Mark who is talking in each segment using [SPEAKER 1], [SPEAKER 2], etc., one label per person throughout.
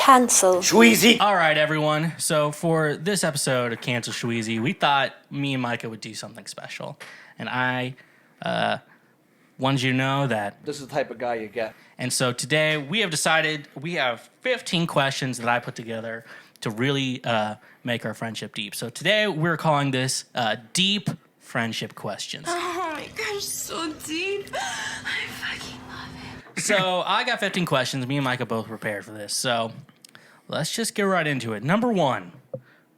[SPEAKER 1] Cancel.
[SPEAKER 2] Schweezy.
[SPEAKER 3] All right, everyone. So for this episode of Cancel Schweezy, we thought me and Micah would do something special. And I wanted you to know that.
[SPEAKER 2] This is the type of guy you get.
[SPEAKER 3] And so today we have decided we have 15 questions that I put together to really make our friendship deep. So today we're calling this Deep Friendship Questions.
[SPEAKER 4] Oh my gosh, so deep. I fucking love it.
[SPEAKER 3] So I got 15 questions. Me and Micah both prepared for this. So let's just get right into it. Number one,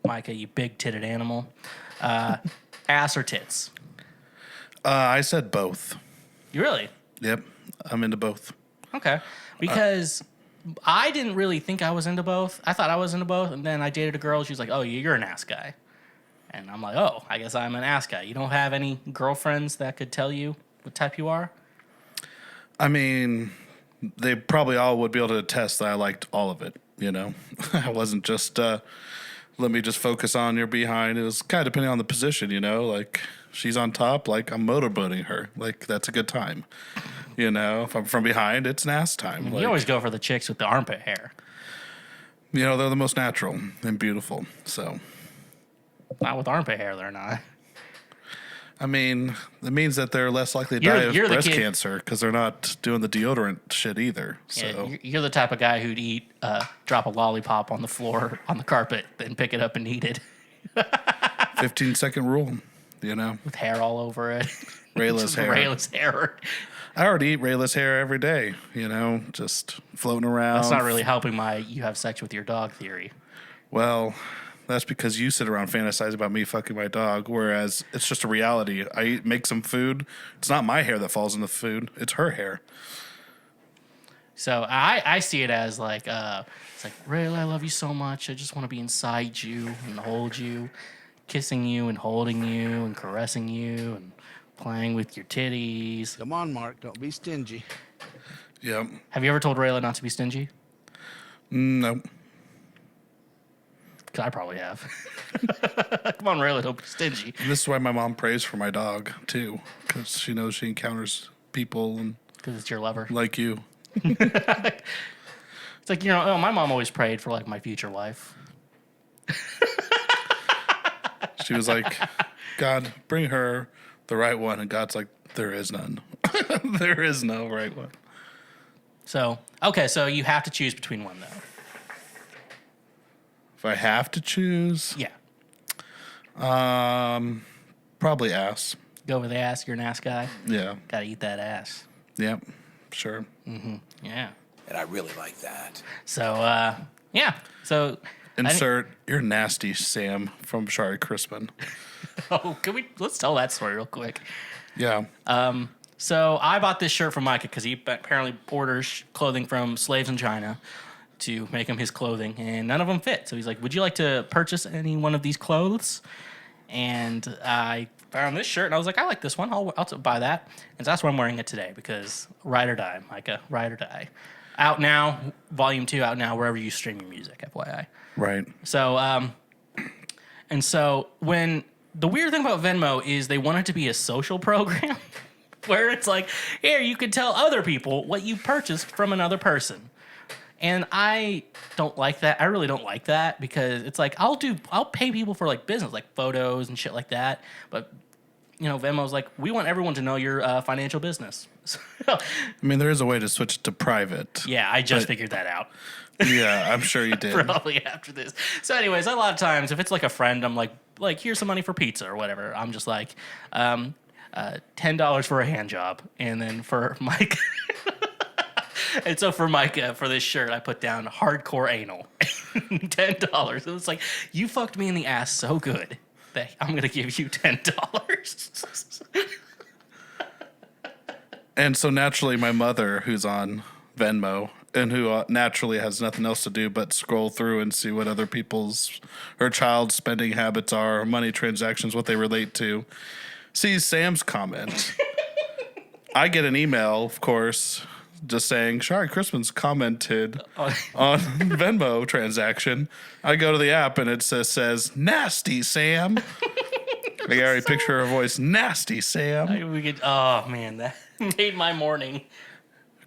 [SPEAKER 3] Micah, you big-titted animal. Ass or tits?
[SPEAKER 5] I said both.
[SPEAKER 3] You really?
[SPEAKER 5] Yep, I'm into both.
[SPEAKER 3] Okay. Because I didn't really think I was into both. I thought I was into both, and then I dated a girl. She was like, oh, you're an ass guy. And I'm like, oh, I guess I'm an ass guy. You don't have any girlfriends that could tell you what type you are?
[SPEAKER 5] I mean, they probably all would be able to attest that I liked all of it, you know? I wasn't just, let me just focus on your behind. It was kind of depending on the position, you know? Like, she's on top, like, I'm motorboating her. Like, that's a good time. You know, if I'm from behind, it's an ass time.
[SPEAKER 3] You always go for the chicks with the armpit hair.
[SPEAKER 5] You know, they're the most natural and beautiful, so.
[SPEAKER 3] Not with armpit hair, they're not.
[SPEAKER 5] I mean, it means that they're less likely to die of
[SPEAKER 3] you're the
[SPEAKER 5] breast
[SPEAKER 3] kid-
[SPEAKER 5] cancer because they're not doing the deodorant shit either. So.
[SPEAKER 3] Yeah, you're the type of guy who'd drop a lollipop on the floor, on the carpet, then pick it up and eat it.
[SPEAKER 5] 15-second rule, you know.
[SPEAKER 3] With hair all over it.
[SPEAKER 5] Rayless hair.
[SPEAKER 3] Rayless hair.
[SPEAKER 5] I already eat rayless hair every day, you know, just floating around.
[SPEAKER 3] That's not really helping my you have sex with your dog theory.
[SPEAKER 5] Well, that's because you sit around fantasizing about me fucking my dog, whereas it's just a reality. I make some food. It's not my hair that falls in the food. It's her hair.
[SPEAKER 3] So I see it as like, it's like, Rayla, I love you so much. I just want to be inside you and hold you, kissing you and holding you and caressing you and playing with your titties.
[SPEAKER 6] Come on, Mark. Don't be stingy.
[SPEAKER 5] Yep.
[SPEAKER 3] Have you ever told Rayla not to be stingy?
[SPEAKER 5] Nope.
[SPEAKER 3] 'Cause I probably have. Come on, Rayla, don't be stingy.
[SPEAKER 5] And this is why my mom prays for my dog, too, because she knows she encounters people and
[SPEAKER 3] Because it's your lover.
[SPEAKER 5] like you.
[SPEAKER 3] It's like, you know, oh, my mom always prayed for like my future wife.
[SPEAKER 5] She was like, God, bring her the right one. And God's like, there is none. There is no right one.
[SPEAKER 3] So, okay, so you have to choose between one, though.
[SPEAKER 5] If I have to choose,
[SPEAKER 3] Yeah.
[SPEAKER 5] probably ass.
[SPEAKER 3] Go with the ass. You're an ass guy.
[SPEAKER 5] Yeah.
[SPEAKER 3] Gotta eat that ass.
[SPEAKER 5] Yep. Sure.
[SPEAKER 3] Yeah.
[SPEAKER 2] And I really like that.
[SPEAKER 3] So, yeah. So,
[SPEAKER 5] Insert you're nasty, Sam from Shari Crispin.
[SPEAKER 3] let's tell that story real quick.
[SPEAKER 5] Yeah.
[SPEAKER 3] So I bought this shirt from Micah because he apparently orders clothing from slaves in China to make him his clothing, and none of them fit. So he's like, would you like to purchase any one of these clothes? And I found this shirt, and I was like, I like this one. I'll buy that. And so that's why I'm wearing it today, because ride or die, Micah, ride or die. Out now, Volume 2 out now, wherever you stream your music, FYI.
[SPEAKER 5] Right.
[SPEAKER 3] So, and so when the weird thing about Venmo is they want it to be a social program where it's like, here, you can tell other people what you purchased from another person. And I don't like that. I really don't like that because it's like, I'll pay people for like business, like photos and shit like that. But, you know, Venmo's like, we want everyone to know your financial business.
[SPEAKER 5] I mean, there is a way to switch it to private.
[SPEAKER 3] Yeah, I just figured that out.
[SPEAKER 5] Yeah, I'm sure you did.
[SPEAKER 3] Probably after this. So anyways, a lot of times if it's like a friend, I'm like here's some money for pizza or whatever. I'm just like, $10 for a hand job. And then for Mike, and so for Micah, for this shirt, I put down hardcore anal. $10. It was like, you fucked me in the ass so good that I'm going to give you $10.
[SPEAKER 5] And so naturally, my mother, who's on Venmo, and who naturally has nothing else to do but scroll through and see what other people's, her child's spending habits are, money transactions, what they relate to, sees Sam's comment. I get an email, of course, just saying, Shari Crispin's commented on Venmo transaction. I go to the app and it says nasty Sam. I already picture her voice, nasty Sam.
[SPEAKER 3] Oh, man, that made my morning.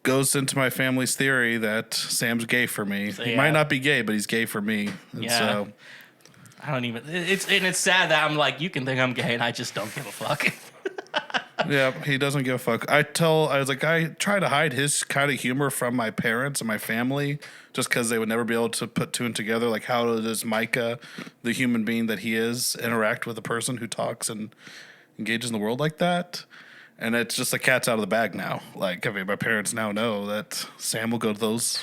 [SPEAKER 5] goes into my family's theory that Sam's gay for me.
[SPEAKER 3] So,
[SPEAKER 5] He
[SPEAKER 3] yeah.
[SPEAKER 5] might not be gay, but he's gay for me. And
[SPEAKER 3] Yeah.
[SPEAKER 5] so
[SPEAKER 3] I don't even. It's sad that I'm like, you can think I'm gay, and I just don't give a fuck.
[SPEAKER 5] yeah, he doesn't give a fuck. I try to hide his kind of humor from my parents and my family just because they would never be able to put two and together. Like, how does Micah, the human being that he is, interact with a person who talks and engages in the world like that? And it's just the cat's out of the bag now. Like, I mean, my parents now know that Sam will go to those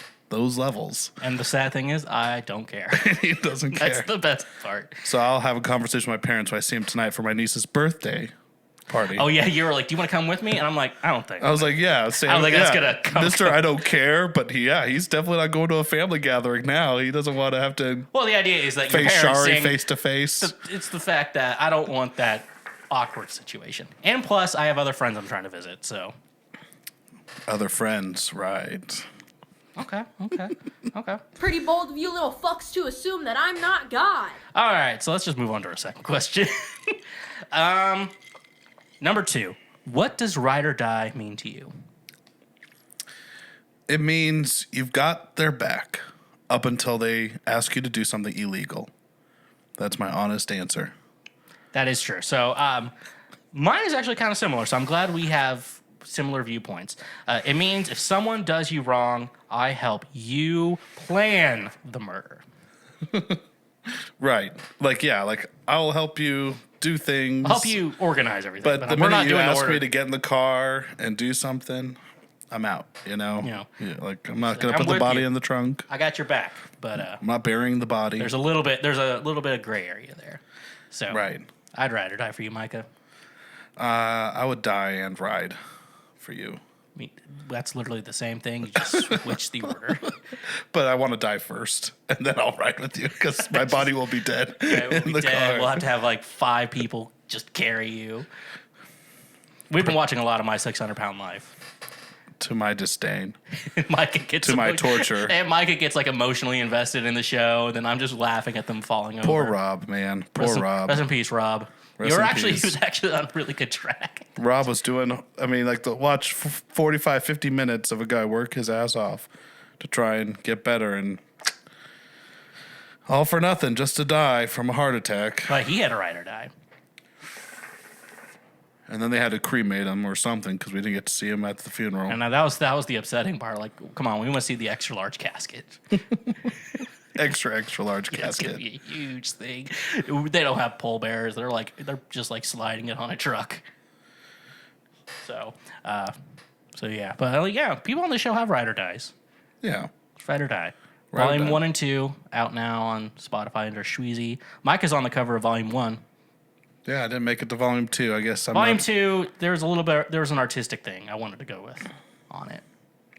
[SPEAKER 5] levels.
[SPEAKER 3] And the sad thing is, I don't care.
[SPEAKER 5] He doesn't care.
[SPEAKER 3] That's the best part.
[SPEAKER 5] So I'll have a conversation with my parents when I see him tonight for my niece's birthday party.
[SPEAKER 3] Oh yeah, you were like, "Do you want to come with me?" And I'm like, "I don't think."
[SPEAKER 5] I was like, yeah, Sam,
[SPEAKER 3] I don't think
[SPEAKER 5] yeah,
[SPEAKER 3] that's gonna come.
[SPEAKER 5] Mister, I don't care, but he's definitely not going to a family gathering now. He doesn't want to have to
[SPEAKER 3] Well, the idea is that your
[SPEAKER 5] face
[SPEAKER 3] parents
[SPEAKER 5] Shari
[SPEAKER 3] saying,
[SPEAKER 5] face to face.
[SPEAKER 3] It's the fact that I don't want that awkward situation, and plus, I have other friends I'm trying to visit. So,
[SPEAKER 5] Other friends, right?
[SPEAKER 3] okay.
[SPEAKER 1] Pretty bold of you little fucks to assume that I'm not God.
[SPEAKER 3] All right, so let's just move on to our second question. Number 2, what does ride or die mean to you?
[SPEAKER 5] It means you've got their back up until they ask you to do something illegal. That's my honest answer.
[SPEAKER 3] That is true. So, mine is actually kind of similar. So I'm glad we have similar viewpoints. It means if someone does you wrong, I help you plan the murder.
[SPEAKER 5] Right. Like, yeah, like I'll help you do things.
[SPEAKER 3] I'll help you organize everything.
[SPEAKER 5] But the
[SPEAKER 3] we're not
[SPEAKER 5] minute you
[SPEAKER 3] doing
[SPEAKER 5] ask
[SPEAKER 3] order.
[SPEAKER 5] me to get in the car and do something, I'm out, you know?
[SPEAKER 3] Yeah.
[SPEAKER 5] Like, I'm not going to
[SPEAKER 3] I'm
[SPEAKER 5] put the
[SPEAKER 3] with
[SPEAKER 5] body
[SPEAKER 3] you.
[SPEAKER 5] in the trunk.
[SPEAKER 3] I got your back, but
[SPEAKER 5] I'm not burying the body.
[SPEAKER 3] there's a little bit of gray area there. So
[SPEAKER 5] Right.
[SPEAKER 3] I'd ride or die for you, Micah.
[SPEAKER 5] I would die and ride for you.
[SPEAKER 3] I mean, that's literally the same thing. You just switch the order.
[SPEAKER 5] But I want to die first, and then I'll ride with you because my body will be dead
[SPEAKER 3] Yeah, we'll
[SPEAKER 5] in
[SPEAKER 3] be
[SPEAKER 5] the
[SPEAKER 3] dead.
[SPEAKER 5] car.
[SPEAKER 3] We'll have to have like 5 people just carry you. We've been watching a lot of My 600-Pound Life.
[SPEAKER 5] To my disdain.
[SPEAKER 3] Micah gets
[SPEAKER 5] To my torture.
[SPEAKER 3] and Micah gets like emotionally invested in the show. Then I'm just laughing at them falling over.
[SPEAKER 5] Poor Rob, man. Poor
[SPEAKER 3] Rest in-
[SPEAKER 5] Rob.
[SPEAKER 3] Rest in peace, Rob.
[SPEAKER 5] Rest
[SPEAKER 3] He
[SPEAKER 5] in peace.
[SPEAKER 3] was actually on a really good track.
[SPEAKER 5] Rob was doing, I mean, like, to watch 45, 50 minutes of a guy work his ass off to try and get better, and all for nothing, just to die from a heart attack.
[SPEAKER 3] But he had a ride or die.
[SPEAKER 5] And then they had to cremate him or something because we didn't get to see him at the funeral.
[SPEAKER 3] And that was the upsetting part. Like, come on, we want to see the extra large casket.
[SPEAKER 5] Extra large
[SPEAKER 3] That's gonna
[SPEAKER 5] casket.
[SPEAKER 3] be a huge thing. They don't have pole bearers. They're just like sliding it on a truck. So yeah. But yeah, people on the show have ride or dies.
[SPEAKER 5] Yeah.
[SPEAKER 3] Ride or die.
[SPEAKER 5] Ride or
[SPEAKER 3] Volume
[SPEAKER 5] Die.
[SPEAKER 3] 1 and 2 out now on Spotify under Schweezy. Micah's on the cover of Volume 1.
[SPEAKER 5] Yeah, I didn't make it to volume 2. I guess I'm
[SPEAKER 3] Volume
[SPEAKER 5] not,
[SPEAKER 3] 2, there was an artistic thing I wanted to go with on it.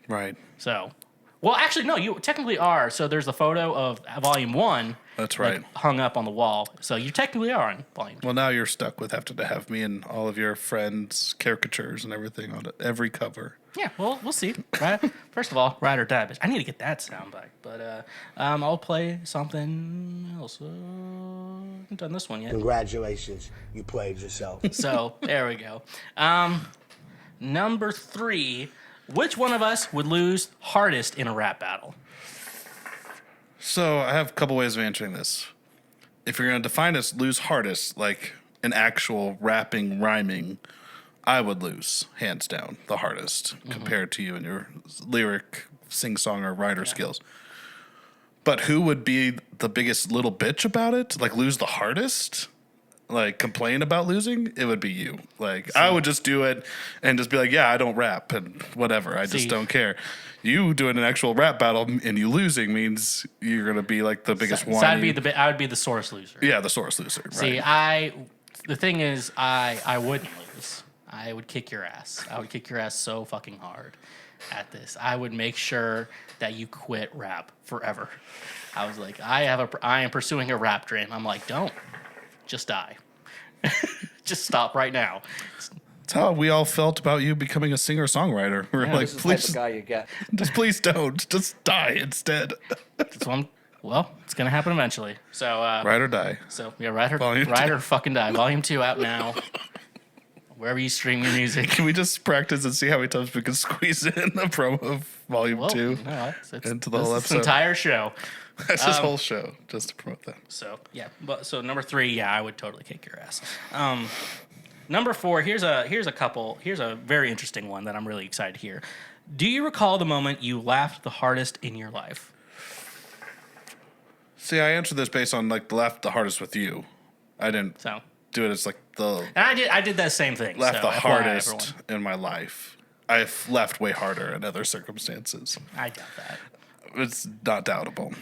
[SPEAKER 5] right.
[SPEAKER 3] So, well, actually, no, you technically are. So there's the photo of Volume 1.
[SPEAKER 5] That's
[SPEAKER 3] like,
[SPEAKER 5] right.
[SPEAKER 3] hung up on the wall. So you technically are on Volume 2.
[SPEAKER 5] Well, now you're stuck with having to have me and all of your friends' caricatures and everything on it, every cover.
[SPEAKER 3] Yeah, well, we'll see. Right? First of all, ride or die. But I need to get that soundbite. But I'll play something else. I haven't done this one yet.
[SPEAKER 6] Congratulations, you played yourself.
[SPEAKER 3] So there we go. Number 3. Which one of us would lose hardest in a rap battle?
[SPEAKER 5] So I have a couple ways of answering this. If you're going to define as lose hardest, like an actual rapping, rhyming, I would lose, hands down, the hardest compared to you and your lyric, sing-song, or writer skills. But who would be the biggest little bitch about it? Like, lose the hardest? Like, complain about losing? It would be you. Like, I would just do it and just be like, yeah, I don't rap and whatever. I
[SPEAKER 3] See.
[SPEAKER 5] just don't care. You doing an actual rap battle and you losing means you're going to be like the biggest
[SPEAKER 3] So
[SPEAKER 5] one.
[SPEAKER 3] I would be the source loser.
[SPEAKER 5] Yeah, the source loser. Right.
[SPEAKER 3] See, the thing is, I wouldn't lose. I would kick your ass. I would kick your ass so fucking hard at this. I would make sure that you quit rap forever. I was like, I am pursuing a rap dream. I'm like, don't. Just die. Just stop right now.
[SPEAKER 5] That's how we all felt about you becoming a singer-songwriter. We were like,
[SPEAKER 2] This is the type
[SPEAKER 5] please,
[SPEAKER 2] of guy you get.
[SPEAKER 5] just please don't. Just die instead.
[SPEAKER 3] That's one. Well, it's gonna happen eventually. So
[SPEAKER 5] Ride or die.
[SPEAKER 3] So yeah, ride
[SPEAKER 5] Volume
[SPEAKER 3] or
[SPEAKER 5] two.
[SPEAKER 3] fucking die. Volume 2 out now. Wherever you stream your music.
[SPEAKER 5] Can we just practice and see how many times we can squeeze in the promo of Volume 2 into the whole
[SPEAKER 3] this
[SPEAKER 5] episode?
[SPEAKER 3] entire show.
[SPEAKER 5] That's his whole show, just to promote that.
[SPEAKER 3] So yeah, so number 3, yeah, I would totally kick your ass. Number 4, here's a very interesting one that I'm really excited to hear. Do you recall the moment you laughed the hardest in your life?
[SPEAKER 5] See, I answered this based on like laughed the hardest with you. I didn't do it as like the.
[SPEAKER 3] And I did that same thing.
[SPEAKER 5] Laughed the
[SPEAKER 3] FYI,
[SPEAKER 5] hardest
[SPEAKER 3] everyone.
[SPEAKER 5] in my life. I've laughed way harder in other circumstances.
[SPEAKER 3] I doubt that.
[SPEAKER 5] It's not doubtable.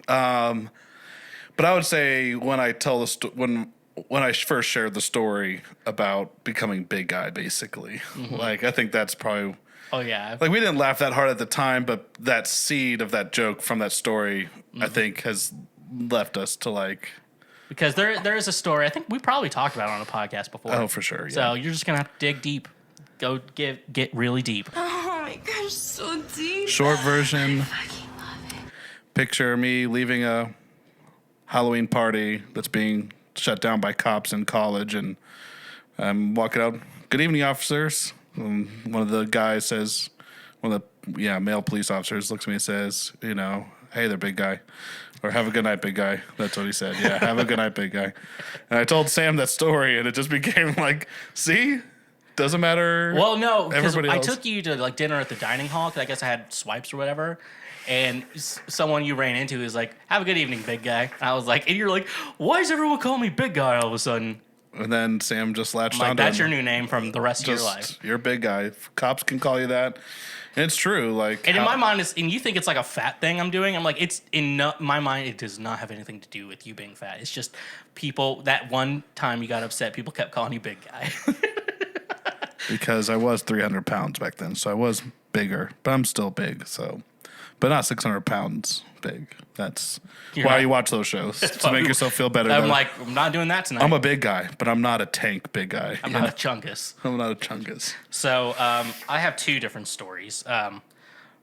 [SPEAKER 5] But I would say when I tell the when I first shared the story about becoming big guy, basically, like I think that's probably.
[SPEAKER 3] Oh yeah.
[SPEAKER 5] Like we didn't laugh that hard at the time, but that seed of that joke from that story, I think, has left us to like.
[SPEAKER 3] Because there is a story. I think we probably talked about it on a podcast before.
[SPEAKER 5] Oh, for sure. Yeah.
[SPEAKER 3] So you're just gonna have to dig deep. Go get really deep.
[SPEAKER 4] Oh my gosh, so deep.
[SPEAKER 5] Short version.
[SPEAKER 4] I fucking love it.
[SPEAKER 5] Picture me leaving a Halloween party that's being shut down by cops in college, and I'm walking out. Good evening, officers. One of the guys says, one of the male police officers looks at me and says, you know, hey there, big guy. Or have a good night, big guy. That's what he said. Yeah, have a good night, big guy. And I told Sam that story, and it just became like, see? Doesn't matter.
[SPEAKER 3] Well, no, because
[SPEAKER 5] everybody
[SPEAKER 3] I
[SPEAKER 5] else.
[SPEAKER 3] took you to like dinner at the dining hall because I guess I had swipes or whatever. And someone you ran into is like, have a good evening, big guy. And I was like, and you're like, why does everyone call me big guy all of a sudden?
[SPEAKER 5] And then Sam just latched
[SPEAKER 3] I'm
[SPEAKER 5] on
[SPEAKER 3] like,
[SPEAKER 5] to
[SPEAKER 3] that's
[SPEAKER 5] him.
[SPEAKER 3] your new name from the rest of your life.
[SPEAKER 5] You're a big guy. Cops can call you that. And it's true. Like,
[SPEAKER 3] And in my mind, and you think it's like a fat thing I'm doing. I'm like, it's in my mind, it does not have anything to do with you being fat. It's just people, that one time you got upset, people kept calling you big guy.
[SPEAKER 5] because I was 300 pounds back then, so I was bigger, but I'm still big, so. But not 600 pounds big. That's why you watch those shows, to make yourself feel better.
[SPEAKER 3] I'm like, I'm not doing that tonight.
[SPEAKER 5] I'm a big guy, but I'm not a tank big guy.
[SPEAKER 3] I'm not a chungus.
[SPEAKER 5] I'm not a chungus.
[SPEAKER 3] So I have 2 different stories.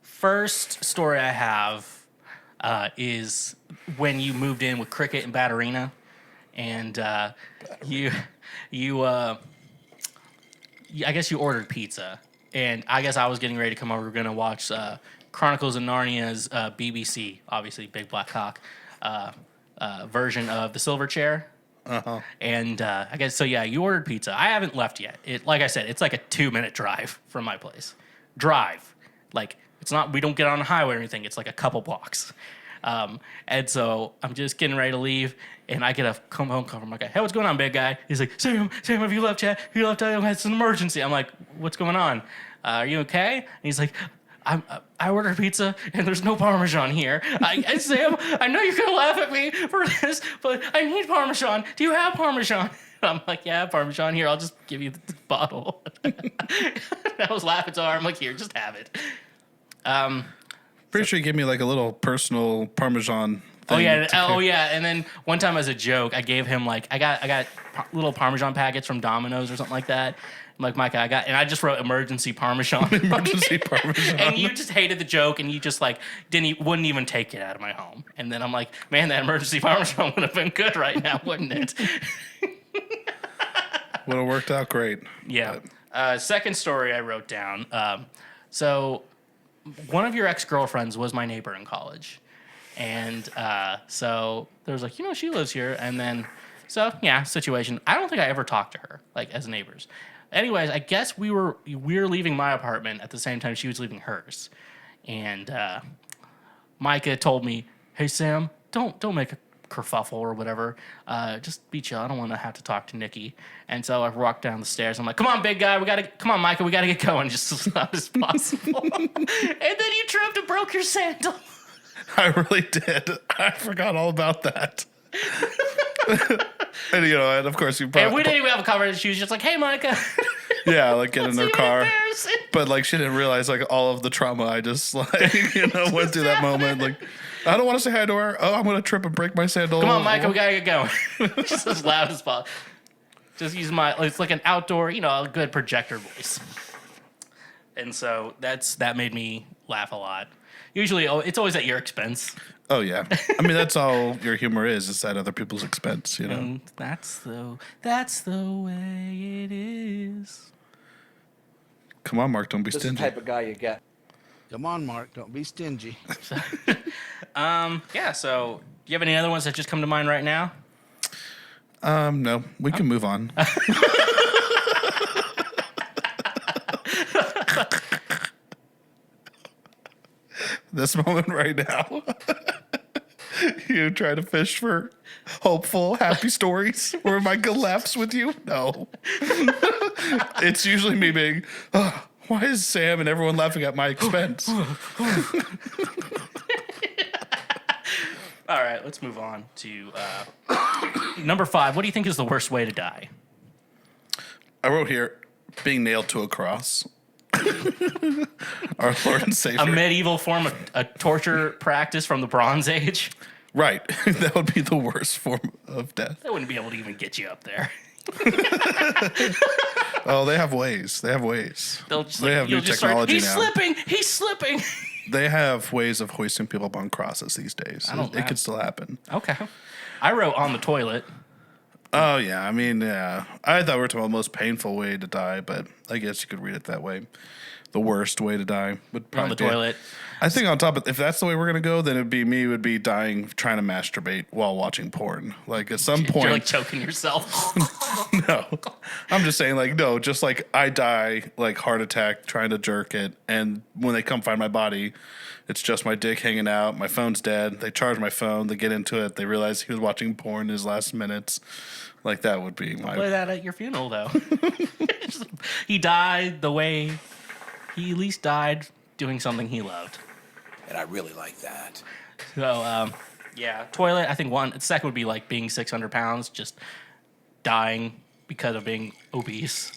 [SPEAKER 3] First story I have is when you moved in with Cricket and Batterina, and I guess you ordered pizza, and I guess I was getting ready to come over. We're gonna watch Chronicles of Narnia's BBC, obviously Big Black Cock version of the Silver Chair.
[SPEAKER 5] Uh-huh.
[SPEAKER 3] And I guess so. Yeah, you ordered pizza. I haven't left yet. Like I said, it's like a 2-minute drive from my place. Like it's not. We don't get on a highway or anything. It's like a couple blocks. And so I'm just getting ready to leave, and I get a home call from my guy. Hey, what's going on, big guy? He's like, Sam, have you left yet? You left? It's an emergency. I'm like, what's going on? Are you okay? And he's like, I ordered pizza and there's no Parmesan here. Sam, I know you're gonna laugh at me for this, but I need Parmesan. Do you have Parmesan? I'm like, yeah, I have Parmesan here. I'll just give you the bottle. I was laughing so hard. I'm like, here, just have it.
[SPEAKER 5] Pretty sure you gave me like a little personal Parmesan thing.
[SPEAKER 3] Oh yeah. And then one time as a joke, I gave him like I got little Parmesan packets from Domino's or something like that. I'm like, Micah, and I just wrote emergency Parmesan.
[SPEAKER 5] Emergency Parmesan.
[SPEAKER 3] And you just hated the joke, and you just like wouldn't even take it out of my home. And then I'm like, man, that emergency Parmesan would have been good right now, wouldn't it?
[SPEAKER 5] Would have worked out great.
[SPEAKER 3] Yeah. Second story I wrote down. So one of your ex-girlfriends was my neighbor in college. And so there was like, she lives here. And then, so yeah, situation. I don't think I ever talked to her, like as neighbors. Anyways, I guess we were leaving my apartment at the same time she was leaving hers. And Micah told me, hey, Sam, don't make a kerfuffle or whatever. Just be chill. I don't want to have to talk to Nikki. And so I walked down the stairs. I'm like, come on, big guy. Come on, Micah. We got to get going just as loud as possible. And then you tripped and broke your sandal.
[SPEAKER 5] I really did. I forgot all about that. And and of course you probably.
[SPEAKER 3] And we didn't even have a conversation. She was just like, hey, Micah.
[SPEAKER 5] Yeah, like get in her car.
[SPEAKER 3] Embarrassing.
[SPEAKER 5] But like she didn't realize like all of the trauma I just like went through that moment. Like I don't want to say hi to her. Oh, I'm gonna trip and break my sandal.
[SPEAKER 3] Come on, Micah, we gotta get going. Just as loud as possible. Just use it's like an outdoor, a good projector voice. And so that made me laugh a lot. Usually, it's always at your expense.
[SPEAKER 5] Oh yeah. I mean, that's all your humor is at other people's expense, you know.
[SPEAKER 3] And that's the way it is.
[SPEAKER 5] Come on, Mark, don't be
[SPEAKER 2] This is the
[SPEAKER 5] stingy.
[SPEAKER 2] type of guy you get.
[SPEAKER 6] Come on, Mark. Don't be stingy.
[SPEAKER 3] Yeah, so do you have any other ones that just come to mind right now?
[SPEAKER 5] No, we can move on. This moment right now. You try to fish for hopeful, happy stories where Micah laughs with you? No. It's usually me being, oh, why is Sam and everyone laughing at my expense?
[SPEAKER 3] All right, let's move on to number 5. What do you think is the worst way to die?
[SPEAKER 5] I wrote here, being nailed to a cross. Our Lord and Savior.
[SPEAKER 3] A medieval form of a torture practice from the Bronze Age?
[SPEAKER 5] Right. That would be the worst form of death.
[SPEAKER 3] They wouldn't be able to even get you up there.
[SPEAKER 5] Oh, they have ways. They have ways.
[SPEAKER 3] They'll just,
[SPEAKER 5] They have new
[SPEAKER 3] you'll just start,
[SPEAKER 5] technology
[SPEAKER 3] he's
[SPEAKER 5] now.
[SPEAKER 3] slipping! He's slipping!
[SPEAKER 5] They have ways of hoisting people up on crosses these days.
[SPEAKER 3] I don't
[SPEAKER 5] It
[SPEAKER 3] know.
[SPEAKER 5] could still happen.
[SPEAKER 3] Okay. I wrote on the toilet.
[SPEAKER 5] Oh, yeah. I mean, yeah. I thought we were talking about the most painful way to die, but I guess you could read it that way. The worst way to die would probably
[SPEAKER 3] On the
[SPEAKER 5] be
[SPEAKER 3] toilet.
[SPEAKER 5] I think on top of, if that's the way we're going to go, then it'd be me would be dying trying to masturbate while watching porn. Like at some point.
[SPEAKER 3] You're like choking yourself.
[SPEAKER 5] No, I'm just saying, like, no, just like I die, like heart attack, trying to jerk it, and when they come find my body, it's just my dick hanging out, my phone's dead. They charge my phone, they get into it, they realize he was watching porn in his last minutes. Like that would be my.
[SPEAKER 3] Play that at your funeral, though. He died the way he at least died doing something he loved.
[SPEAKER 2] And I really like that.
[SPEAKER 3] So, yeah, toilet. I think one. Second would be like being 600 pounds, just dying because of being obese.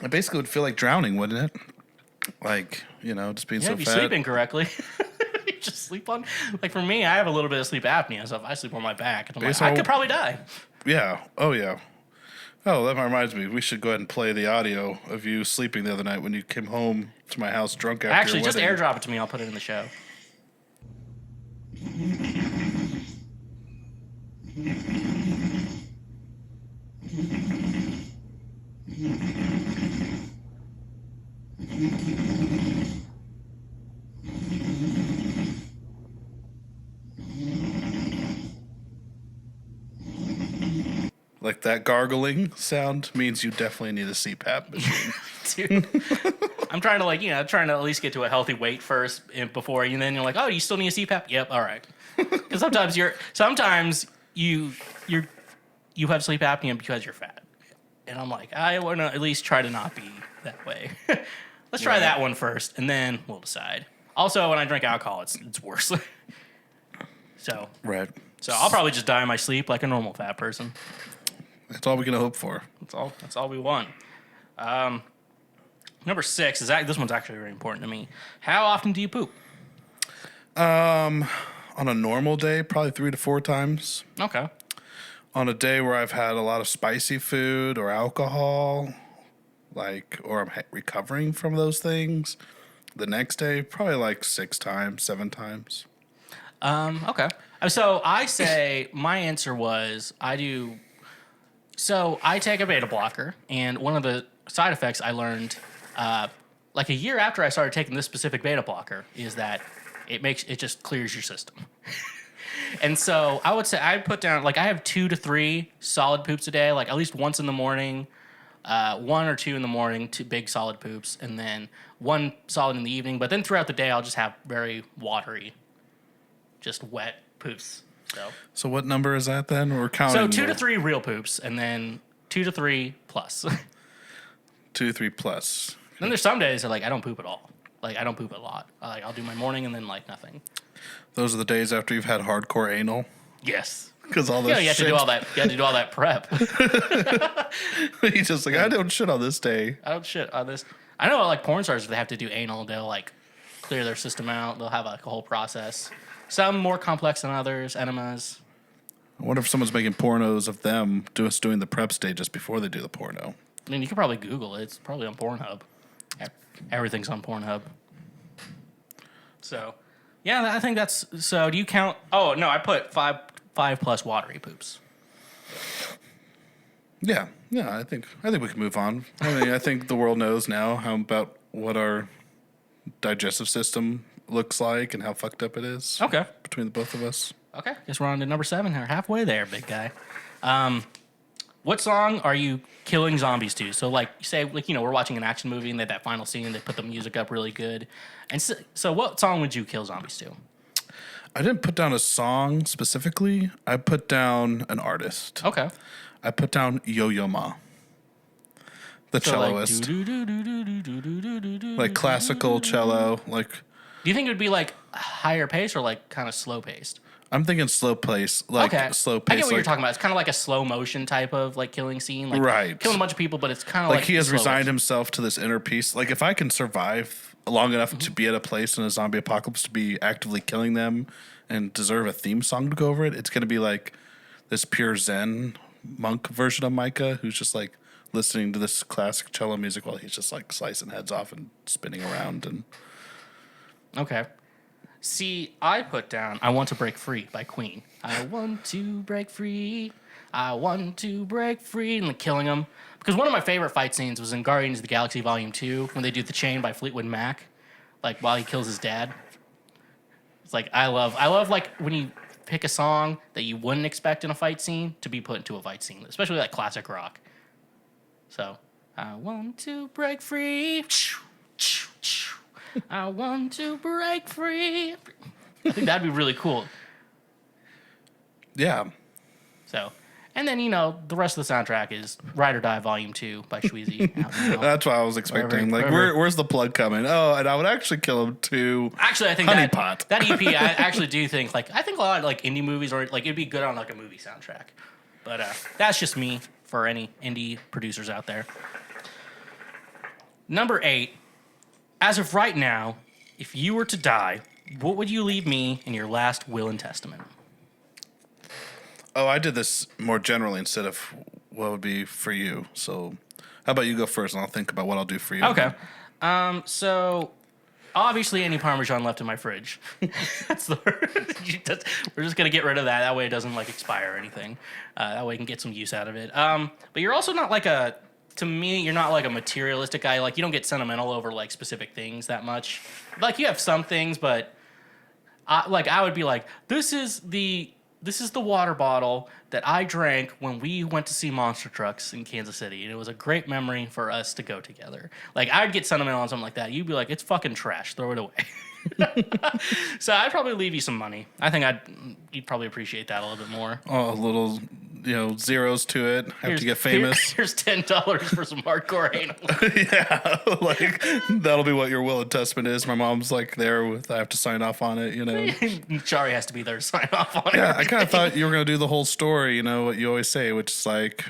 [SPEAKER 5] It basically would feel like drowning, wouldn't it? Like, you know, just being
[SPEAKER 3] Yeah,
[SPEAKER 5] so
[SPEAKER 3] if you
[SPEAKER 5] fat.
[SPEAKER 3] sleep incorrectly. You just sleep on. Like for me, I have a little bit of sleep apnea, so if I sleep on my back, I'm like,
[SPEAKER 5] Based
[SPEAKER 3] I
[SPEAKER 5] on-
[SPEAKER 3] could probably die.
[SPEAKER 5] Yeah. Oh, yeah. Oh, that reminds me. We should go ahead and play the audio of you sleeping the other night when you came home to my house drunk after
[SPEAKER 3] Actually,
[SPEAKER 5] your
[SPEAKER 3] just
[SPEAKER 5] wedding.
[SPEAKER 3] airdrop it to me. I'll put it in the show.
[SPEAKER 5] Like that gargling sound means you definitely need a CPAP machine.
[SPEAKER 3] Dude, I'm trying to trying to at least get to a healthy weight first before, and then you're like, oh, you still need a CPAP? Yep, all right. Because sometimes you have sleep apnea because you're fat, and I'm like, I want to at least try to not be that way. Let's try that one first, and then we'll decide. Also, when I drink alcohol, it's worse. So
[SPEAKER 5] Right.
[SPEAKER 3] I'll probably just die in my sleep like a normal fat person.
[SPEAKER 5] That's all we can hope for.
[SPEAKER 3] That's all we want. Number 6 is this one's actually very important to me. How often do you poop?
[SPEAKER 5] On a normal day, probably 3 to 4 times.
[SPEAKER 3] Okay.
[SPEAKER 5] On a day where I've had a lot of spicy food or alcohol, or I'm recovering from those things, the next day, probably like 6 times, 7 times.
[SPEAKER 3] Okay. So I say my answer was I take a beta blocker, and one of the side effects I learned, like a year after I started taking this specific beta blocker, is that it just clears your system. And so I would say I put down, like, I have 2 to 3 solid poops a day, like at least once in the morning, 1 or 2 in the morning, 2 big solid poops, and then 1 solid in the evening. But then throughout the day, I'll just have very watery, just wet poops.
[SPEAKER 5] So what number is that then? We're counting.
[SPEAKER 3] So 2 to 3 real poops, and then 2 to 3 plus.
[SPEAKER 5] 2 to 3 plus.
[SPEAKER 3] Then there's some days that like I don't poop at all. Like I don't poop a lot. Like I'll do my morning and then like nothing.
[SPEAKER 5] Those are the days after you've had hardcore anal.
[SPEAKER 3] Yes.
[SPEAKER 5] Because all this
[SPEAKER 3] Yeah, you have to do all that. You have to do all that prep.
[SPEAKER 5] He's just like, I don't shit on this day.
[SPEAKER 3] I don't shit on this. I know like porn stars, if they have to do anal, they'll like clear their system out. They'll have like a whole process. Some more complex than others. Enemas.
[SPEAKER 5] I wonder if someone's making pornos of them doing the prep stages before they do the porno.
[SPEAKER 3] I mean, you could probably Google it. It's probably on Pornhub. Everything's on Pornhub. So, Yeah, I think that's. So do you count? Oh no, I put five plus watery poops.
[SPEAKER 5] Yeah, I think we can move on. I mean, I think the world knows now about what our digestive system looks like and how fucked up it is.
[SPEAKER 3] Okay.
[SPEAKER 5] Between the both of us.
[SPEAKER 3] Okay, guess we're on to number 7. We're halfway there, big guy. What song are you killing zombies to? So, like, say, like, you know, we're watching an action movie and they that final scene, they put the music up really good. And so what song would you kill zombies to?
[SPEAKER 5] I didn't put down a song specifically. I put down an artist.
[SPEAKER 3] Okay.
[SPEAKER 5] I put down Yo-Yo Ma, the celloist. Like classical cello. Like,
[SPEAKER 3] do you think it would be like higher pace or like kind of slow paced?
[SPEAKER 5] I'm thinking slow pace. Like slow pace.
[SPEAKER 3] I get what
[SPEAKER 5] like,
[SPEAKER 3] you're talking about. It's kind of like a slow motion type of like killing scene. Like
[SPEAKER 5] right.
[SPEAKER 3] Killing a bunch of people, but it's kind of
[SPEAKER 5] like he has resigned himself to this inner peace. Like if I can survive long enough to be at a place in a zombie apocalypse to be actively killing them and deserve a theme song to go over it, it's going to be like this pure Zen monk version of Micah who's just like listening to this classic cello music while he's just like slicing heads off and spinning around. And
[SPEAKER 3] okay. See, I put down I Want to Break Free by Queen. I want to break free. I want to break free. And like killing them. Because one of my favorite fight scenes was in Guardians of the Galaxy Volume 2 when they do The Chain by Fleetwood Mac. Like while he kills his dad. It's like I love like when you pick a song that you wouldn't expect in a fight scene to be put into a fight scene. Especially like classic rock. So, I want to break free. I want to break free. I think that'd be really cool.
[SPEAKER 5] yeah.
[SPEAKER 3] So, and then, you know, the rest of the soundtrack is Ride or Die Volume 2 by Schweezy. Out now.
[SPEAKER 5] That's what I was expecting. Where's the plug coming? Oh, and I would actually kill him too.
[SPEAKER 3] Actually, I think
[SPEAKER 5] Honey Pot.
[SPEAKER 3] that EP, I actually do think, like, I think a lot of, like, indie movies, or, like, it'd be good on, like, a movie soundtrack. But that's just me for any indie producers out there. Number 8. As of right now, if you were to die, what would you leave me in your last will and testament?
[SPEAKER 5] Oh, I did this more generally instead of what would be for you. So how about you go first and I'll think about what I'll do for you.
[SPEAKER 3] Okay. So obviously any Parmesan left in my fridge. That's the we're just going to get rid of that. That way it doesn't like expire or anything. That way we can get some use out of it. But you're also not like to me, you're not like a materialistic guy. Like you don't get sentimental over like specific things that much. Like you have some things, but I would be like, this is the water bottle that I drank when we went to see Monster Trucks in Kansas City, and it was a great memory for us to go together. Like I'd get sentimental on something like that. You'd be like, it's fucking trash. Throw it away. So I'd probably leave you some money. I think you'd probably appreciate that a little bit more.
[SPEAKER 5] Oh, a little, zeros to it. Have to get famous.
[SPEAKER 3] Here's $10 for some hardcore anal.
[SPEAKER 5] Yeah, like that'll be what your will and testament is. My mom's like there with I have to sign off on it.
[SPEAKER 3] Shari has to be there to sign off on it.
[SPEAKER 5] Yeah, I kind of thought you were gonna do the whole story. What you always say, which is like,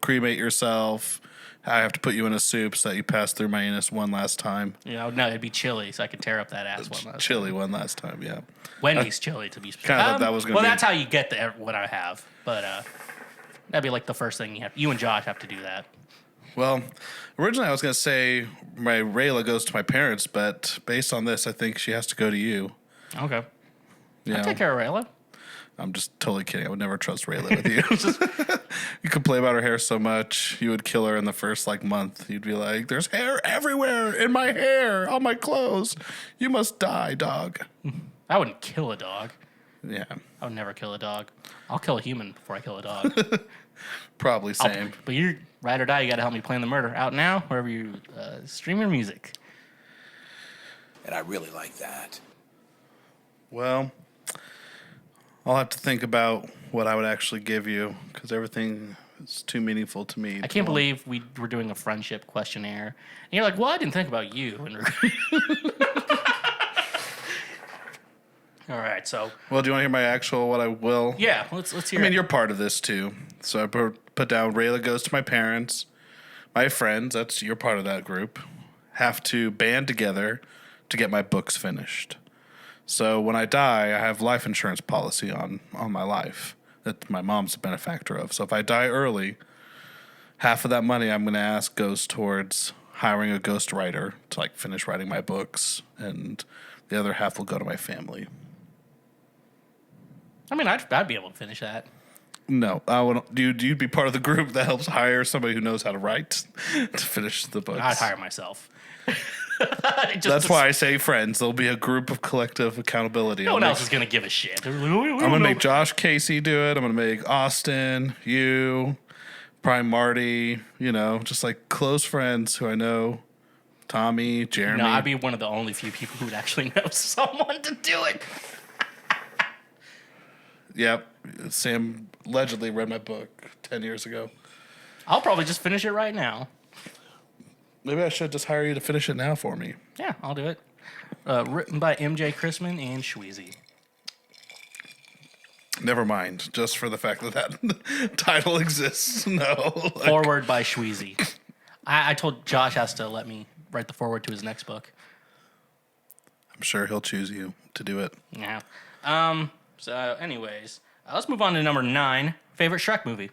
[SPEAKER 5] cremate yourself. I have to put you in a soup so that you pass through my anus one last time.
[SPEAKER 3] No, it'd be chili, so I could tear up that ass one last
[SPEAKER 5] chili
[SPEAKER 3] time.
[SPEAKER 5] one last time, yeah.
[SPEAKER 3] Wendy's chili, to be specific.
[SPEAKER 5] Kind of thought that was going to
[SPEAKER 3] Well,
[SPEAKER 5] be...
[SPEAKER 3] that's how you get what I have. But that'd be like the first thing you and Josh have to do that.
[SPEAKER 5] Well, originally I was going to say my Rayla goes to my parents, but based on this, I think she has to go to you.
[SPEAKER 3] Okay. I'll take care of Rayla.
[SPEAKER 5] I'm just totally kidding. I would never trust Rayla with you. You complain about her hair so much, you would kill her in the first month. You'd be like, "There's hair everywhere in my hair, on my clothes. You must die, dog."
[SPEAKER 3] I wouldn't kill a dog.
[SPEAKER 5] Yeah,
[SPEAKER 3] I would never kill a dog. I'll kill a human before I kill a dog.
[SPEAKER 5] Probably same.
[SPEAKER 3] But you're ride or die. You got to help me plan the murder. Out now, wherever you stream your music.
[SPEAKER 2] And I really like that.
[SPEAKER 5] Well, I'll have to think about what I would actually give you because everything is too meaningful to me.
[SPEAKER 3] I can't believe we were doing a friendship questionnaire. And you're like, well, I didn't think about you. All right, so.
[SPEAKER 5] Well, do you want to hear my actual what I will?
[SPEAKER 3] Yeah, let's hear it.
[SPEAKER 5] I mean, you're part of this too. So I put down Rayla goes to my parents. My friends, you're part of that group, have to band together to get my books finished. So when I die, I have life insurance policy on my life that my mom's a benefactor of. So if I die early, half of that money I'm going to ask goes towards hiring a ghostwriter to finish writing my books, and The other half will go to my family.
[SPEAKER 3] I mean, I'd be able to finish that.
[SPEAKER 5] No, I would. You'd be part of the group that helps hire somebody who knows how to write to finish the books.
[SPEAKER 3] I'd hire myself.
[SPEAKER 5] That's why I say friends. There'll be a group of collective accountability.
[SPEAKER 3] No one else is going to give a shit. Like,
[SPEAKER 5] I'm going to make Josh Casey do it. I'm going to make Austin, you, probably Marty, just like close friends who I know. Tommy, Jeremy.
[SPEAKER 3] No, I'd be one of the only few people who would actually know someone to do it.
[SPEAKER 5] Yep. Sam allegedly read my book 10 years ago.
[SPEAKER 3] I'll probably just finish it right now.
[SPEAKER 5] Maybe I should just hire you to finish it now for me.
[SPEAKER 3] Yeah, I'll do it. Written by M.J. Chrisman and Schweezy.
[SPEAKER 5] Never mind. Just for the fact that title exists. No.
[SPEAKER 3] Forward by Schweezy. I told Josh has to let me write the forward to his next book.
[SPEAKER 5] I'm sure he'll choose you to do it.
[SPEAKER 3] Yeah. So, anyways, let's move on to number 9. Favorite Shrek movie?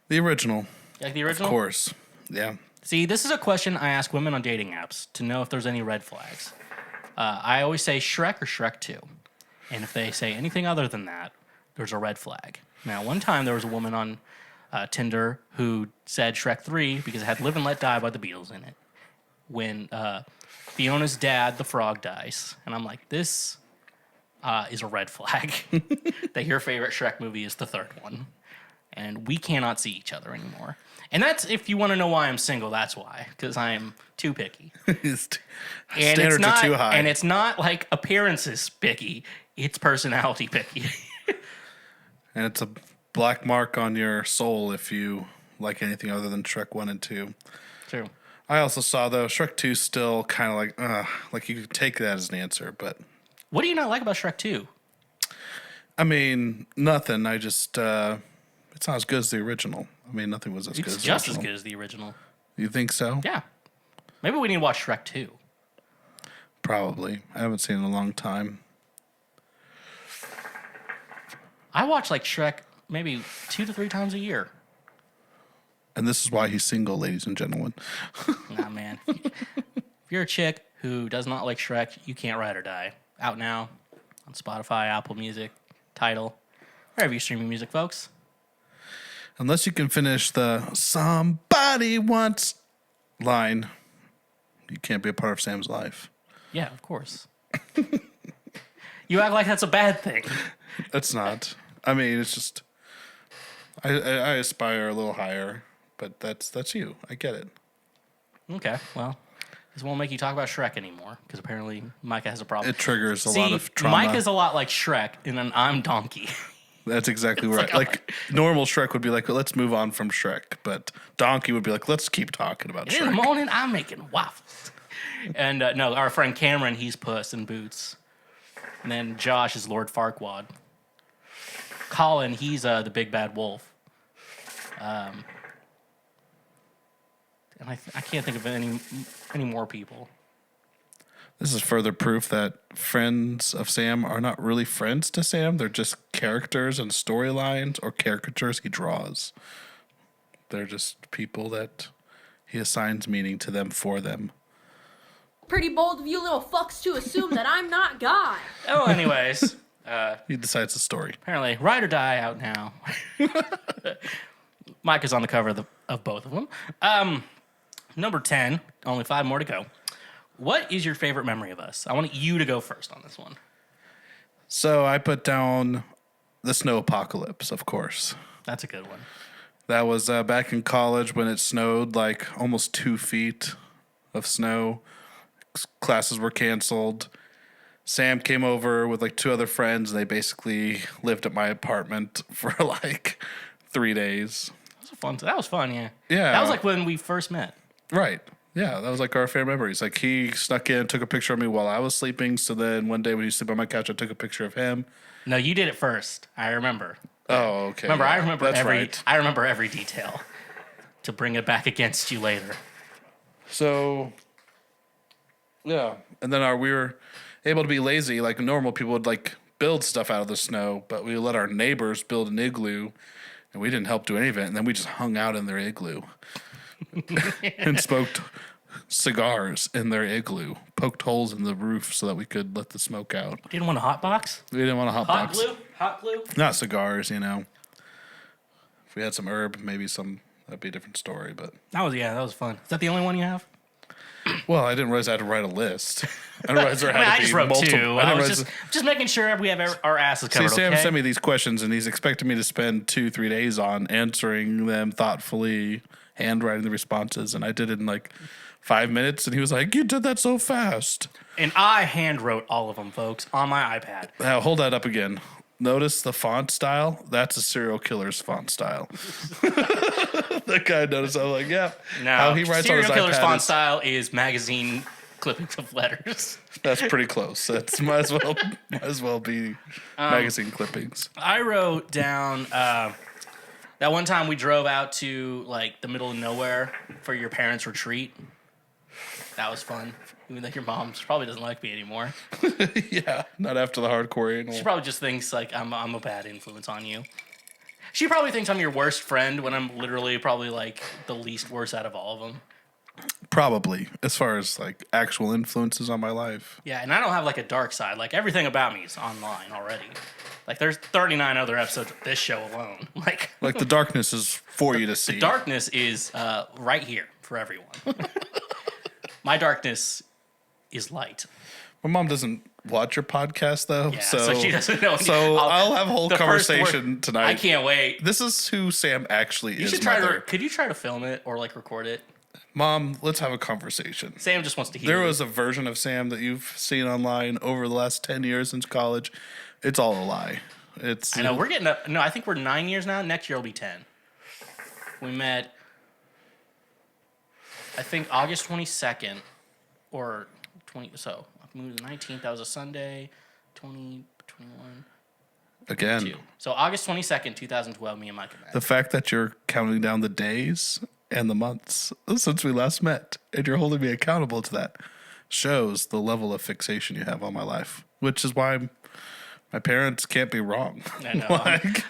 [SPEAKER 5] The original.
[SPEAKER 3] You like the original?
[SPEAKER 5] Of course. Yeah.
[SPEAKER 3] See, this is a question I ask women on dating apps to know if there's any red flags. I always say Shrek or Shrek 2. And if they say anything other than that, there's a red flag. Now, one time there was a woman on Tinder who said Shrek 3 because it had Live and Let Die by the Beatles in it. When Fiona's dad, the frog, dies. And I'm like, this is a red flag that your favorite Shrek movie is the third one. And we cannot see each other anymore. And that's, if you want to know why I'm single, that's why. Because I am too picky.
[SPEAKER 5] Standards are too high.
[SPEAKER 3] And it's not like appearances picky. It's personality picky.
[SPEAKER 5] And it's a black mark on your soul if you like anything other than Shrek 1 and 2.
[SPEAKER 3] True.
[SPEAKER 5] I also saw, though, Shrek 2 still kind of like you could take that as an answer, but...
[SPEAKER 3] What do you not like about Shrek 2?
[SPEAKER 5] I mean, nothing. I just... it's not as good as the original. I mean, nothing was as good as the original.
[SPEAKER 3] It's just as good as the original.
[SPEAKER 5] You think so?
[SPEAKER 3] Yeah. Maybe we need to watch Shrek 2.
[SPEAKER 5] Probably. I haven't seen it in a long time.
[SPEAKER 3] I watch like Shrek maybe 2 to 3 times a year.
[SPEAKER 5] And this is why he's single, ladies and gentlemen.
[SPEAKER 3] Nah, man. If you're a chick who does not like Shrek, you can't ride or die. Out now on Spotify, Apple Music, Tidal, wherever you streaming music, folks.
[SPEAKER 5] Unless you can finish the "somebody once" line, you can't be a part of Sam's life.
[SPEAKER 3] Yeah, of course. You act like that's a bad thing.
[SPEAKER 5] It's not. I mean, it's just I aspire a little higher, but that's you. I get it.
[SPEAKER 3] Okay, well, this won't make you talk about Shrek anymore because apparently Micah has a problem.
[SPEAKER 5] It triggers a lot of trauma.
[SPEAKER 3] Micah's a lot like Shrek, and then I'm Donkey.
[SPEAKER 5] That's exactly right. Like normal Shrek would be like, let's move on from Shrek, but Donkey would be like, let's keep talking about Shrek.
[SPEAKER 3] In the morning, I'm making waffles. And no, our friend Cameron, he's Puss in Boots. And then Josh is Lord Farquaad. Colin, he's the big bad wolf. And I can't think of any more people.
[SPEAKER 5] This is further proof that friends of Sam are not really friends to Sam. They're just characters and storylines or caricatures he draws. They're just people that he assigns meaning to them for them.
[SPEAKER 1] Pretty bold of you little fucks to assume that I'm not God.
[SPEAKER 3] Oh, anyways.
[SPEAKER 5] He decides the story.
[SPEAKER 3] Apparently, Ride or Die out now. Mike is on the cover of both of them. Number 10, only 5 more to go. What is your favorite memory of us? I want you to go first on this one.
[SPEAKER 5] So I put down the snow apocalypse, of course.
[SPEAKER 3] That's a good one.
[SPEAKER 5] That was back in college when it snowed like almost 2 feet of snow. Classes were canceled. Sam came over with like 2 other friends. They basically lived at my apartment for like 3 days.
[SPEAKER 3] That was fun, yeah.
[SPEAKER 5] Yeah.
[SPEAKER 3] That was like when we first met.
[SPEAKER 5] Right. Yeah, that was like our favorite memories. Like he snuck in, took a picture of me while I was sleeping. So then one day when he slept on my couch, I took a picture of him.
[SPEAKER 3] No, you did it first. I remember.
[SPEAKER 5] Oh, okay.
[SPEAKER 3] Remember,
[SPEAKER 5] yeah,
[SPEAKER 3] I remember
[SPEAKER 5] right.
[SPEAKER 3] I remember every detail to bring it back against you later.
[SPEAKER 5] So, yeah, and then we were able to be lazy. Like normal people would like build stuff out of the snow, but we let our neighbors build an igloo, and we didn't help do any of it. And then we just hung out in their igloo and smoked cigars in their igloo, poked holes in the roof so that we could let the smoke out.
[SPEAKER 3] Didn't want a hot box?
[SPEAKER 5] We didn't want a hot box.
[SPEAKER 3] Hot glue?
[SPEAKER 5] Not cigars, you know. If we had some herb, maybe that'd be a different story. But
[SPEAKER 3] That was fun. Is that the only one you have?
[SPEAKER 5] well, I didn't realize I had to write a list. I didn't realize there had
[SPEAKER 3] I
[SPEAKER 5] to be
[SPEAKER 3] just wrote
[SPEAKER 5] multiple.
[SPEAKER 3] two. I was just making sure we have our asses
[SPEAKER 5] See,
[SPEAKER 3] covered.
[SPEAKER 5] Sam
[SPEAKER 3] okay?
[SPEAKER 5] sent me these questions, and he's expecting me to spend 2-3 days on answering them thoughtfully, handwriting the responses, and I did it in like 5 minutes. And he was like, "You did that so fast."
[SPEAKER 3] And I hand wrote all of them, folks, on my iPad.
[SPEAKER 5] Now hold that up again. Notice the font style? That's a serial killer's font style. That guy noticed. I was like, yeah.
[SPEAKER 3] No,
[SPEAKER 5] How he writes on his
[SPEAKER 3] serial killer's
[SPEAKER 5] iPad
[SPEAKER 3] font
[SPEAKER 5] is-
[SPEAKER 3] style is magazine clippings of letters.
[SPEAKER 5] That's pretty close. That's might as well be magazine clippings.
[SPEAKER 3] I wrote down that one time we drove out to like the middle of nowhere for your parents' retreat. That was fun. Even though your mom probably doesn't like me anymore.
[SPEAKER 5] Yeah, not after the hardcore anal.
[SPEAKER 3] She probably just thinks like I'm a bad influence on you. She probably thinks I'm your worst friend when I'm literally probably like the least worst out of all of them.
[SPEAKER 5] Probably, as far as like actual influences on my life.
[SPEAKER 3] Yeah, and I don't have like a dark side. Like everything about me is online already. Like there's 39 other episodes of this show alone. Like
[SPEAKER 5] the darkness is for you to see.
[SPEAKER 3] darkness is right here for everyone. My darkness is light.
[SPEAKER 5] My mom doesn't watch your podcast though,
[SPEAKER 3] Yeah, so she doesn't know.
[SPEAKER 5] So I'll have a whole
[SPEAKER 3] the first
[SPEAKER 5] conversation
[SPEAKER 3] word-
[SPEAKER 5] tonight.
[SPEAKER 3] I can't wait.
[SPEAKER 5] This is who Sam actually
[SPEAKER 3] You
[SPEAKER 5] is.
[SPEAKER 3] should try
[SPEAKER 5] mother.
[SPEAKER 3] could you try to film it or like record it?
[SPEAKER 5] Mom, let's have a conversation.
[SPEAKER 3] Sam just wants to hear.
[SPEAKER 5] There was a version of Sam that you've seen online over the last 10 years since college. It's all a lie. It's
[SPEAKER 3] I know we're getting up. No, I think we're 9 years now. Next year will be 10. We met, I think August 22nd, or 20. So it was the 19th. That was a Sunday. 2021.
[SPEAKER 5] again.
[SPEAKER 3] So August 22nd, 2012. Me and Micah met.
[SPEAKER 5] The fact that you're counting down the days and the months since we last met, and you're holding me accountable to that, shows the level of fixation you have on my life, which is why my parents can't be wrong.
[SPEAKER 3] I know.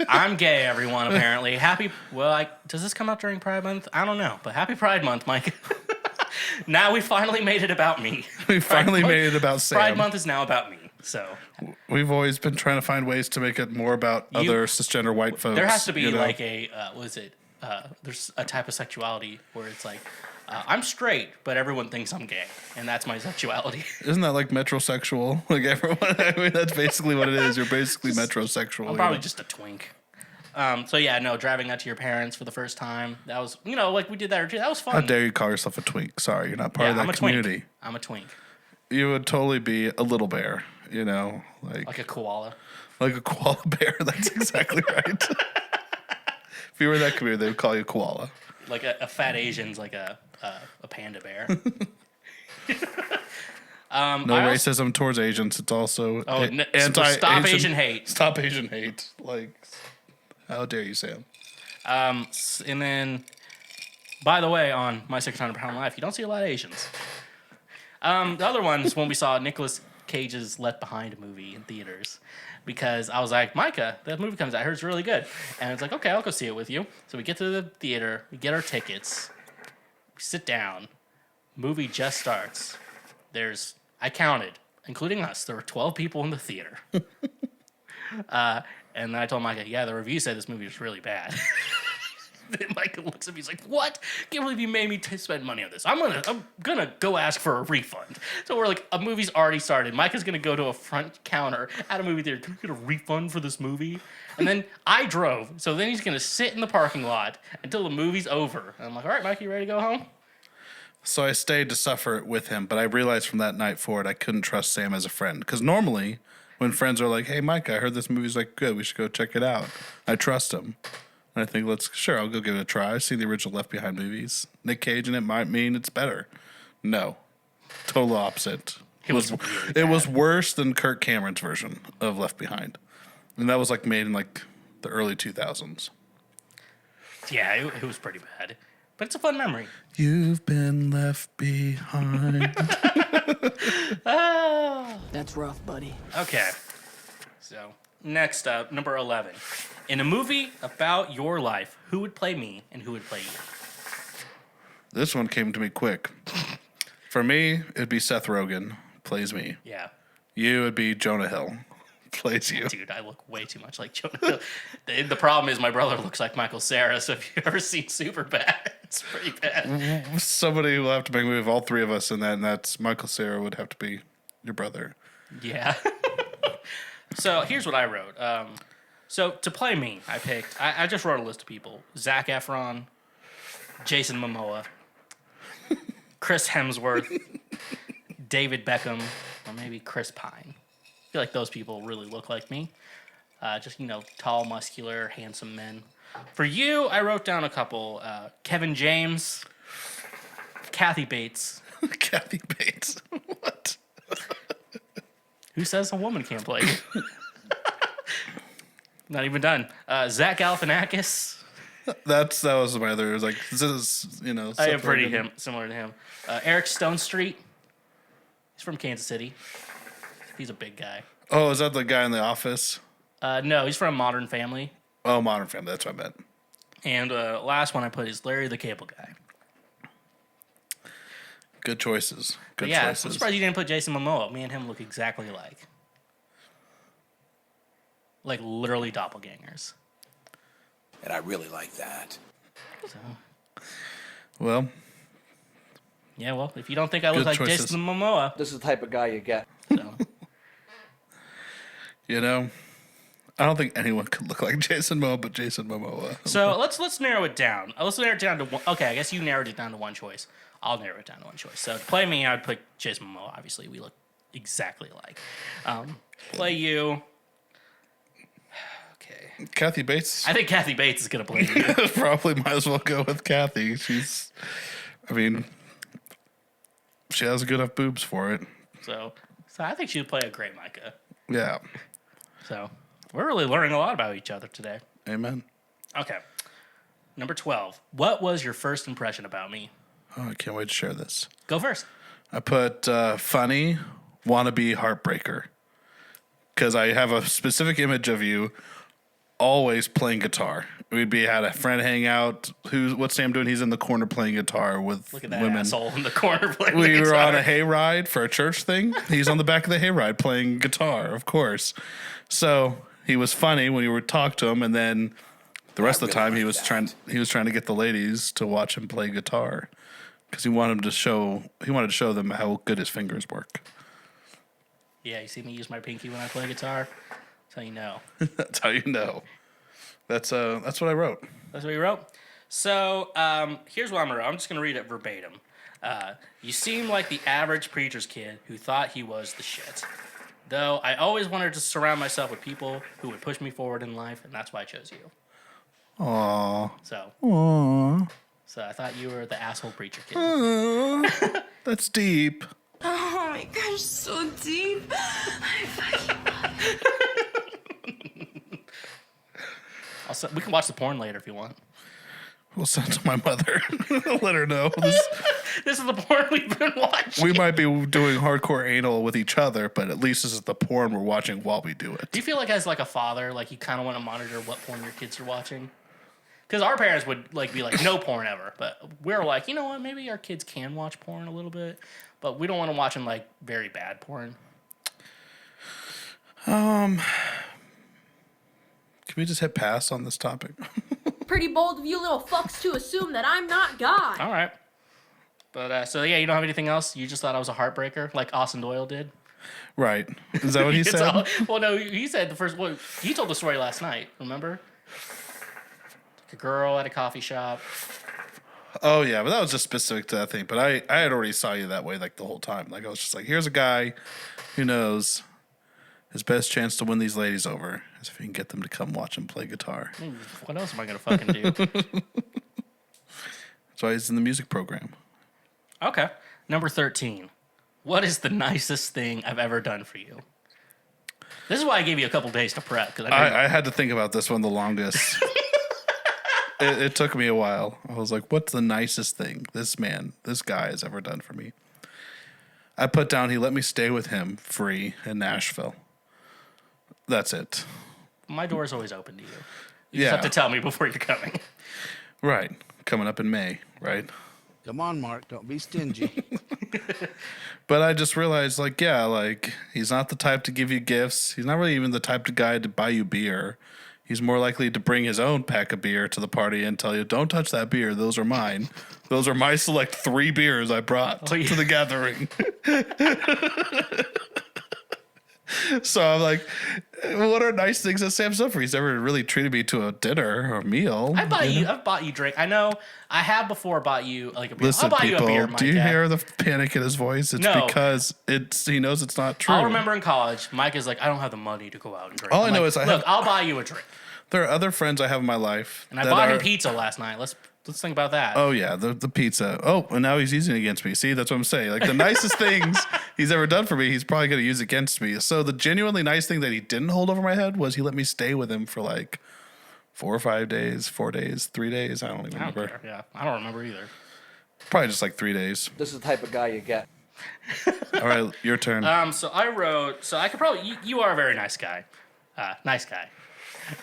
[SPEAKER 3] I'm gay, everyone. Apparently, happy. Well, does this come out during Pride Month? I don't know, but happy Pride Month, Mike. Now we finally made it about me.
[SPEAKER 5] We finally made it about Sam.
[SPEAKER 3] Pride Month is now about me. So
[SPEAKER 5] We've always been trying to find ways to make it more about other cisgender white folks.
[SPEAKER 3] there has to be
[SPEAKER 5] you know?
[SPEAKER 3] like a what is it? There's a type of sexuality where it's like I'm straight, but everyone thinks I'm gay, and that's my sexuality.
[SPEAKER 5] Isn't that like metrosexual? Like everyone, I mean, that's basically what it is. You're basically metrosexual.
[SPEAKER 3] I'm probably just a twink. So yeah, no, driving out to your parents for the first time. That was, like we did that. That was fun.
[SPEAKER 5] How dare you call yourself a twink? Sorry, you're not part of that
[SPEAKER 3] I'm a
[SPEAKER 5] community.
[SPEAKER 3] twink. I'm a twink.
[SPEAKER 5] You would totally be a little bear,
[SPEAKER 3] Like a koala.
[SPEAKER 5] like a koala bear. That's exactly right. If you were in that community, they would call you koala.
[SPEAKER 3] Like a fat Asian's like a panda bear.
[SPEAKER 5] No racism towards Asians. It's also
[SPEAKER 3] anti-Asian. Stop Asian hate.
[SPEAKER 5] Stop Asian hate. Like, how dare you, Sam?
[SPEAKER 3] And then, by the way, on My 600 Pound Life, you don't see a lot of Asians. The other one's when we saw Nicolas Cage's Left Behind movie in theaters. Because I was like, Micah, that movie comes out. I heard it's really good. And it's like, okay, I'll go see it with you. So we get to the theater. We get our tickets. We sit down. Movie just starts. I counted, including us, there were 12 people in the theater. And then I told Micah, yeah, the review said this movie was really bad. Then Micah looks at me, he's like, what? Can't believe you made me spend money on this. I'm gonna go ask for a refund. So we're like, a movie's already started. Micah's gonna go to a front counter at a movie theater. Can we get a refund for this movie? And then I drove. So then he's gonna sit in the parking lot until the movie's over. And I'm like, all right, Micah, you ready to go home?
[SPEAKER 5] So I stayed to suffer it with him, but I realized from that night forward I couldn't trust Sam as a friend. Because normally, when friends are like, hey, Mike, I heard this movie's like good, we should go check it out, I trust him. And I think, I'll go give it a try. I've seen the original Left Behind movies. Nick Cage in it might mean it's better. No. Total opposite. It was worse than Kirk Cameron's version of Left Behind. And that was like made in like the early 2000s.
[SPEAKER 3] Yeah, it was pretty bad. But it's a fun memory.
[SPEAKER 5] You've been left behind.
[SPEAKER 7] That's rough, buddy.
[SPEAKER 3] Okay. So, next up, number 11. In a movie about your life, who would play me and who would play you?
[SPEAKER 5] This one came to me quick. For me, it'd be Seth Rogen. plays me.
[SPEAKER 3] Yeah.
[SPEAKER 5] You would be Jonah Hill. Plays you.
[SPEAKER 3] Dude, I look way too much like Jonah Hill. The problem is my brother looks like Michael Cera, so if you've ever seen Superbad, it's pretty bad.
[SPEAKER 5] Somebody will have to make me with all three of us in that, and that's Michael Cera would have to be your brother.
[SPEAKER 3] Yeah. So here's what I wrote. So to play me, I just wrote a list of people. Zac Efron, Jason Momoa, Chris Hemsworth, David Beckham, or maybe Chris Pine. I feel like those people really look like me. Just, tall, muscular, handsome men. For you, I wrote down a couple. Kevin James, Kathy Bates.
[SPEAKER 5] Kathy Bates. What?
[SPEAKER 3] Who says a woman can't play? Not even done. Zach Galifianakis.
[SPEAKER 5] That was my other. It was like, this is,
[SPEAKER 3] I am pretty similar to him. Eric Stone Street. He's from Kansas City. He's a big guy.
[SPEAKER 5] Oh, is that the guy in the Office?
[SPEAKER 3] No, he's from Modern Family.
[SPEAKER 5] Oh, Modern Family. That's what I meant.
[SPEAKER 3] And last one I put is Larry the Cable Guy.
[SPEAKER 5] Good choices. Good
[SPEAKER 3] yeah,
[SPEAKER 5] choices.
[SPEAKER 3] I'm surprised you didn't put Jason Momoa. Me and him look exactly alike. Like literally doppelgangers.
[SPEAKER 2] And I really like that.
[SPEAKER 3] So,
[SPEAKER 5] well,
[SPEAKER 3] yeah, well, if you don't think I look
[SPEAKER 5] good
[SPEAKER 3] like
[SPEAKER 5] choices.
[SPEAKER 3] Jason Momoa,
[SPEAKER 7] This is the type of guy you get.
[SPEAKER 3] so.
[SPEAKER 5] I don't think anyone could look like Jason Momoa, but Jason Momoa.
[SPEAKER 3] So let's narrow it down. Let's narrow it down to one. Okay, I guess you narrowed it down to one choice. I'll narrow it down to one choice. So to play me, I'd put Jason Momoa. Obviously, we look exactly alike. Play you. Okay.
[SPEAKER 5] Kathy Bates.
[SPEAKER 3] I think Kathy Bates is gonna play you.
[SPEAKER 5] Probably might as well go with Kathy. She has good enough boobs for it.
[SPEAKER 3] So I think she would play a great Micah.
[SPEAKER 5] Yeah.
[SPEAKER 3] So we're really learning a lot about each other today.
[SPEAKER 5] Amen.
[SPEAKER 3] Okay. Number 12. What was your first impression about me?
[SPEAKER 5] Oh, I can't wait to share this.
[SPEAKER 3] Go first.
[SPEAKER 5] I put funny, wannabe heartbreaker. Because I have a specific image of you always playing guitar. Had a friend hang out. What's Sam doing? He's in the corner playing guitar with
[SPEAKER 3] Look at that
[SPEAKER 5] women.
[SPEAKER 3] asshole in the corner playing the
[SPEAKER 5] We were
[SPEAKER 3] guitar.
[SPEAKER 5] on a hayride for a church thing. He's on the back of the hayride playing guitar, of course. So he was funny when you would talk to him, and then the rest of the time he was trying to get the ladies to watch him play guitar because he wanted to show them how good his fingers work.
[SPEAKER 3] Yeah, you see me use my pinky when I play guitar? That's how you know.
[SPEAKER 5] That's how you know. That's what I wrote.
[SPEAKER 3] That's what you wrote? So, here's what I'm going to write. I'm just going to read it verbatim. You seem like the average preacher's kid who thought he was the shit. Though I always wanted to surround myself with people who would push me forward in life, and that's why I chose you.
[SPEAKER 5] Aww.
[SPEAKER 3] So I thought you were the asshole preacher kid.
[SPEAKER 5] Aww. That's deep.
[SPEAKER 4] Oh my gosh, so deep. I fucking love it.
[SPEAKER 3] We can watch the porn later if you want.
[SPEAKER 5] We'll send it to my mother. Let her know.
[SPEAKER 3] This is the porn we've been watching.
[SPEAKER 5] We might be doing hardcore anal with each other, but at least this is the porn we're watching while we do it.
[SPEAKER 3] Do you feel like as like a father, like you kind of want to monitor what porn your kids are watching? Because our parents would be like, no porn ever. But we're like, you know what? Maybe our kids can watch porn a little bit. But we don't want to watch them like very bad porn.
[SPEAKER 5] Can we just hit pass on this topic?
[SPEAKER 1] Pretty bold of you little fucks to assume that I'm not God.
[SPEAKER 3] All right. But so yeah, you don't have anything else? You just thought I was a heartbreaker like Austin Doyle did?
[SPEAKER 5] Right. Is that what he
[SPEAKER 3] It's
[SPEAKER 5] said?
[SPEAKER 3] well, no, he said the first one. He told the story last night, remember? A girl at a coffee shop.
[SPEAKER 5] Oh, yeah, but that was just specific to that thing. But I had already saw you that way like the whole time. Like I was just like, here's a guy who knows his best chance to win these ladies over is if he can get them to come watch him play guitar.
[SPEAKER 3] What else am I going to fucking do?
[SPEAKER 5] That's why he's in the music program.
[SPEAKER 3] Okay. Number 13. What is the nicest thing I've ever done for you? This is why I gave you a couple days to prep. Cause
[SPEAKER 5] I had to think about this one the longest. It took me a while. I was like, what's the nicest thing this guy has ever done for me? I put down, he let me stay with him free in Nashville. That's it.
[SPEAKER 3] My door's always open to you. You just have to tell me before you're coming.
[SPEAKER 5] Right. Coming up in May, right?
[SPEAKER 6] Come on, Mark. Don't be stingy.
[SPEAKER 5] But I just realized, like, yeah, like, he's not the type to give you gifts. He's not really even the type of guy to buy you beer. He's more likely to bring his own pack of beer to the party and tell you, don't touch that beer. Those are mine. Those are my select 3 beers I brought to the gathering. So I'm like, what are nice things that Sam's done for? He's never really treated me to a dinner or a meal.
[SPEAKER 3] I've bought you drink. I know I have before bought you like a beer.
[SPEAKER 5] Listen,
[SPEAKER 3] I'll buy
[SPEAKER 5] people,
[SPEAKER 3] you a beer, Micah.
[SPEAKER 5] do you hear the panic in his voice? It's
[SPEAKER 3] No.
[SPEAKER 5] because he knows it's not true.
[SPEAKER 3] I'll remember in college, Mike is like, I don't have the money to go out and drink.
[SPEAKER 5] All I
[SPEAKER 3] I'm
[SPEAKER 5] know
[SPEAKER 3] like,
[SPEAKER 5] is
[SPEAKER 3] look, I'll buy you a drink.
[SPEAKER 5] There are other friends I have in my life.
[SPEAKER 3] And I bought him pizza last night. Let's think about that.
[SPEAKER 5] Oh, yeah, the pizza. Oh, and now he's using it against me. See, that's what I'm saying. Like, the nicest things he's ever done for me, he's probably going to use against me. So the genuinely nice thing that he didn't hold over my head was he let me stay with him for like 4 or 5 days, 4 days, 3 days. I don't even
[SPEAKER 3] I don't
[SPEAKER 5] remember.
[SPEAKER 3] care. Yeah, I don't remember either.
[SPEAKER 5] Probably just like 3 days.
[SPEAKER 7] This is the type of guy you get.
[SPEAKER 5] All right, your turn.
[SPEAKER 3] So I wrote. So I could probably. You are a very nice guy. Nice guy.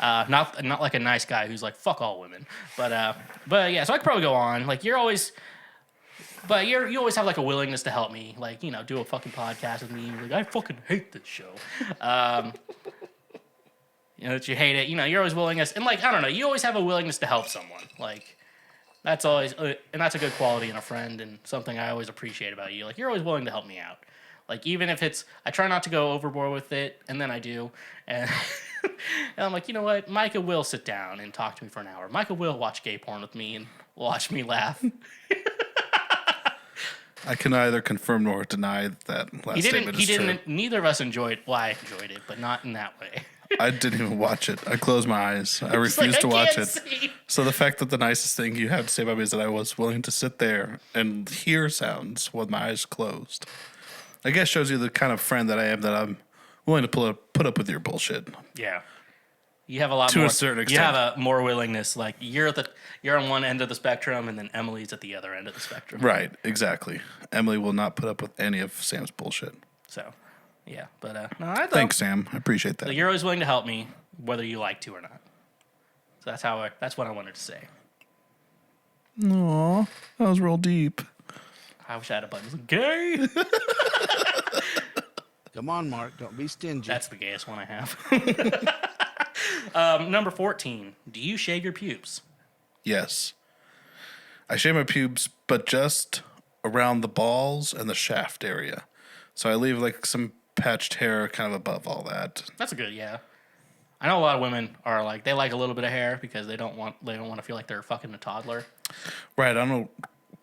[SPEAKER 3] Not like a nice guy who's like fuck all women. But yeah. So I could probably go on. Like you're always. But you always have like a willingness to help me. Like do a fucking podcast with me. You're like I fucking hate this show. That you hate it. You're always willingness and like I don't know. You always have a willingness to help someone. Like. That's always, and that's a good quality in a friend and something I always appreciate about you. Like, you're always willing to help me out. Like, even if I try not to go overboard with it, and then I do. And, and I'm like, you know what? Micah will sit down and talk to me for an hour. Micah will watch gay porn with me and watch me laugh.
[SPEAKER 5] I can neither confirm nor deny that last statement is true.
[SPEAKER 3] Neither of us enjoyed, well, I enjoyed it, but not in that way.
[SPEAKER 5] I didn't even watch it. I closed my eyes. I refused to watch it.
[SPEAKER 3] See.
[SPEAKER 5] So the fact that the nicest thing you have to say about me is that I was willing to sit there and hear sounds with my eyes closed, I guess shows you the kind of friend that I am, that I'm willing to put up with your bullshit.
[SPEAKER 3] Yeah. You have a lot
[SPEAKER 5] to
[SPEAKER 3] more.
[SPEAKER 5] A certain extent.
[SPEAKER 3] You have a more willingness. Like you're on one end of the spectrum, and then Emily's at the other end of the spectrum.
[SPEAKER 5] Right, exactly. Emily will not put up with any of Sam's bullshit.
[SPEAKER 3] So, yeah, but no, I thought,
[SPEAKER 5] Thanks, Sam. I appreciate that.
[SPEAKER 3] So you're always willing to help me, whether you like to or not. So that's what I wanted to say.
[SPEAKER 5] Aw, that was real deep.
[SPEAKER 3] I wish I had a button. Gay.
[SPEAKER 6] Come on, Mark. Don't be stingy.
[SPEAKER 3] That's the gayest one I have. Number 14. Do you shave your pubes?
[SPEAKER 5] Yes. I shave my pubes, but just around the balls and the shaft area. So I leave like some patched hair kind of above all that.
[SPEAKER 3] That's a good, yeah. I know a lot of women are like, they like a little bit of hair because they don't want to feel like they're fucking a toddler.
[SPEAKER 5] Right. I don't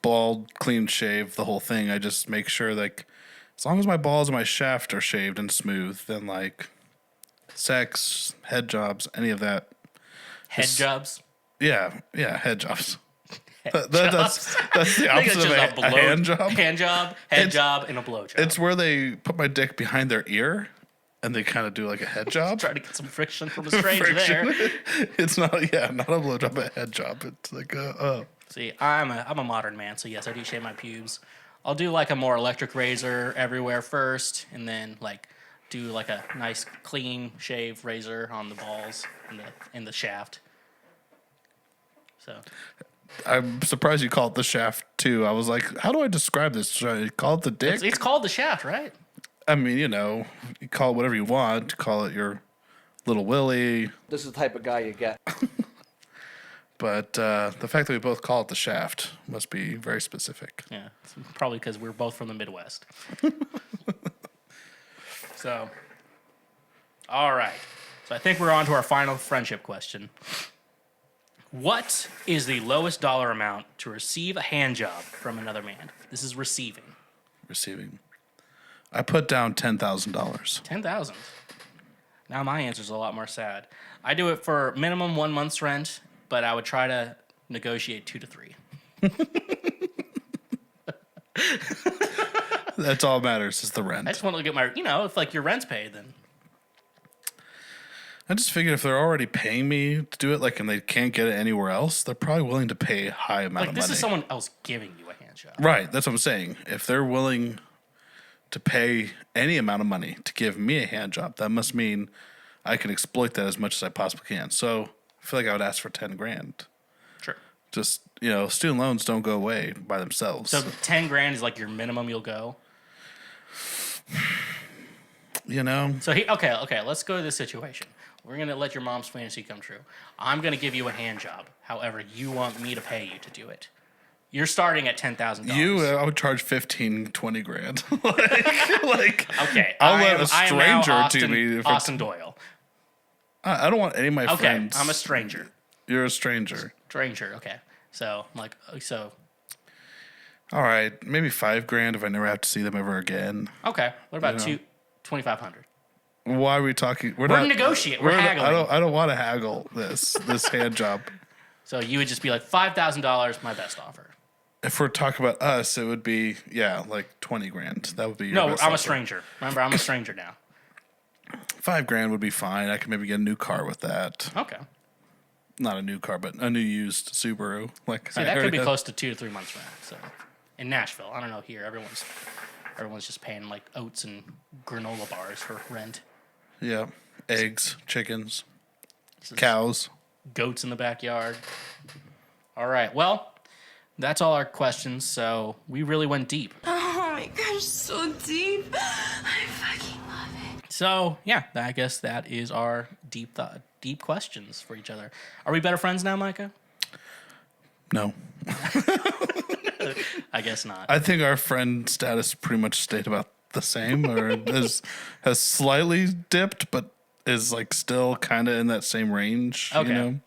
[SPEAKER 5] bald, clean shave the whole thing. I just make sure like as long as my balls and my shaft are shaved and smooth, then like sex, head jobs, any of that.
[SPEAKER 3] Head jobs?
[SPEAKER 5] Yeah, head jobs. That's the opposite of a hand job.
[SPEAKER 3] Hand job, head job, and a blow job.
[SPEAKER 5] It's where they put my dick behind their ear and they kind of do like a head job.
[SPEAKER 3] Try to get some friction from a stranger there.
[SPEAKER 5] It's not a blow job, a head job. It's like
[SPEAKER 3] See, I'm a modern man, so yes, I do shave my pubes. I'll do like a more electric razor everywhere first, and then like do like a nice clean shave razor on the balls and the shaft. So
[SPEAKER 5] I'm surprised you call it the shaft too. I was like, how do I describe this? Should I call it the dick?
[SPEAKER 3] it's called the shaft, right?
[SPEAKER 5] I mean, you call it whatever you want. Call it your little willy.
[SPEAKER 7] This is the type of guy you get.
[SPEAKER 5] But the fact that we both call it the shaft must be very specific.
[SPEAKER 3] Yeah, it's probably because we're both from the Midwest. So, all right. So I think we're on to our final friendship question. What is the lowest dollar amount to receive a hand job from another man? This is receiving.
[SPEAKER 5] Receiving. I put down $10,000.
[SPEAKER 3] $10,000. Now my answer's a lot more sad. I do it for minimum 1 month's rent, but I would try to negotiate 2 to 3.
[SPEAKER 5] That's all that matters is the rent.
[SPEAKER 3] I just want to get my, if like your rent's paid, then.
[SPEAKER 5] I just figured if they're already paying me to do it, like, and they can't get it anywhere else, they're probably willing to pay a high amount of money.
[SPEAKER 3] Like, this is someone else giving you a hand job.
[SPEAKER 5] Right, that's what I'm saying. If they're willing to pay any amount of money to give me a hand job, that must mean I can exploit that as much as I possibly can. So I feel like I would ask for $10,000
[SPEAKER 3] Sure.
[SPEAKER 5] Just, student loans don't go away by themselves.
[SPEAKER 3] So 10 grand is like your minimum you'll go. So okay, let's go to this situation. We're going to let your mom's fantasy come true. I'm going to give you a hand job. However, you want me to pay you to do it. You're starting at $10,000.
[SPEAKER 5] I would charge 15, 20 grand.
[SPEAKER 3] Okay.
[SPEAKER 5] I'll let a stranger do me.
[SPEAKER 3] Austin Doyle.
[SPEAKER 5] I don't want any of my friends.
[SPEAKER 3] Okay, I'm a stranger.
[SPEAKER 5] You're a stranger.
[SPEAKER 3] Stranger, okay. So,
[SPEAKER 5] All right, maybe 5 grand if I never have to see them ever again.
[SPEAKER 3] Okay. What about 2,500?
[SPEAKER 5] Why are we talking?
[SPEAKER 3] We're negotiating. We're haggling.
[SPEAKER 5] I don't want to haggle this hand job.
[SPEAKER 3] So you would just be like $5,000, my best offer.
[SPEAKER 5] If we're talking about us, it would be like 20 grand. That would be your best
[SPEAKER 3] I'm
[SPEAKER 5] offer.
[SPEAKER 3] a stranger. Remember, I'm a stranger now.
[SPEAKER 5] 5 grand would be fine. I could maybe get a new car with that.
[SPEAKER 3] Okay.
[SPEAKER 5] Not a new car, but a new used Subaru.
[SPEAKER 3] See, that could be close to 2 to 3 months from now. So, in Nashville, I don't know here. Everyone's just paying like oats and granola bars for rent.
[SPEAKER 5] Yeah, eggs, chickens, cows,
[SPEAKER 3] goats in the backyard. All right. Well, that's all our questions. So we really went deep.
[SPEAKER 4] Oh my gosh, so deep. I fucking love it.
[SPEAKER 3] So yeah, I guess that is our deep questions for each other. Are we better friends now, Micah?
[SPEAKER 5] No.
[SPEAKER 3] I guess not.
[SPEAKER 5] I think our friend status pretty much stayed about the same, or has slightly dipped, but is like still kind of in that same range.
[SPEAKER 3] Okay.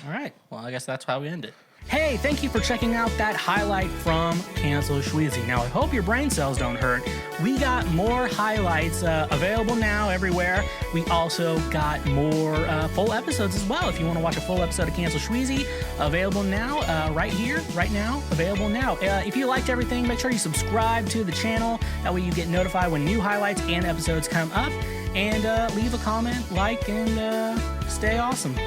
[SPEAKER 3] All right. Well, I guess that's how we end it. Hey, thank you for checking out that highlight from Cancel Schweezy. Now, I hope your brain cells don't hurt. We got more highlights available now everywhere. We also got more full episodes as well. If you want to watch a full episode of Cancel Schweezy, available now, right here, right now, available now. If you liked everything, make sure you subscribe to the channel. That way you get notified when new highlights and episodes come up. And leave a comment, like, and stay awesome.